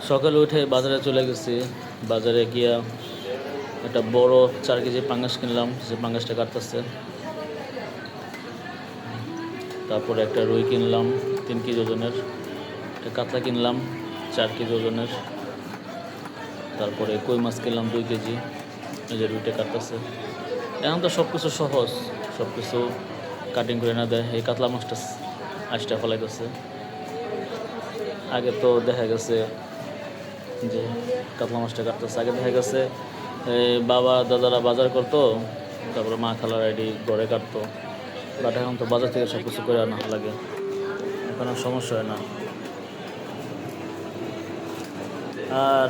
সকালে উঠে বাজারে চলে গেছি। বাজারে গিয়া একটা বড় 4 কেজি পাঙ্গাস কিনলাম, যে পাঙ্গাসটা কাটতেছে। তারপরে একটা রুই কিনলাম 3 কেজি ওজনের, একটা কাতলা কিনলাম 4 কেজি ওজনের, তারপরে কই মাছ কিনলাম 2 কেজি। এই যে রুইটা কাটতেছে। এখন তো সব কিছু সহজ, সব কিছু কাটিং করে না দেয়। এই কাতলা মাছটা আইসটা ফলাইতেছে। আগে তো দেখা গেছে যে কাতলা মাছটা কাটতেছে, আগে দেখা গেছে বাবা দাদারা বাজার করতো, তারপরে মা খালার আইডি ঘরে কাটতো। বাট এখন তো বাজার থেকে সব কিছু করে আনা লাগে, এখন আর সমস্যা হয় না। আর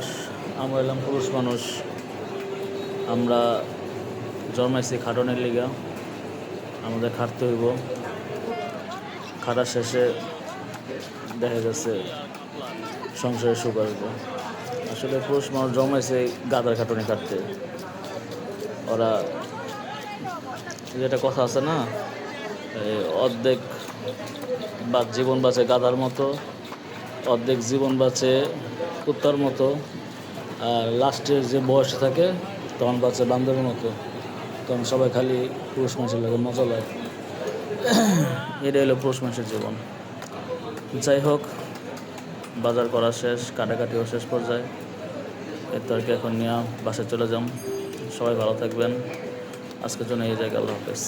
আমরা এলাম পুরুষ মানুষ, আমরা জন্মাইছি খাটনের লিগা, আমাদের খাটতে হইব। খাটার শেষে দেখা গেছে সংসারে সুখ আসবে। আসলে পুরুষ মানুষ জন্মাইছে গাদার খাটুনি কাটতে। ওরা যেটা কথা আছে না, অর্ধেক বা জীবন বাঁচে গাধার মতো, অর্ধেক জীবন বাঁচে কুত্তার মতো, আর লাস্টের যে বয়স থাকে তখন বাঁচে বান্দরের মতো। তখন সবাই খালি পুরুষ মানুষের লাগে মজা লাগে। এটাই হলো পুরুষ মানুষের জীবন। যাই হোক, বাজার করা শেষ, কাটাকাটিও শেষ পর্যায়ে। এরপর আর কি, এখন নিয়ে বাসায় চলে যাম। সবাই ভালো থাকবেন। আজকের জন্য এই জায়গায় আল্লাহ হাফেজ।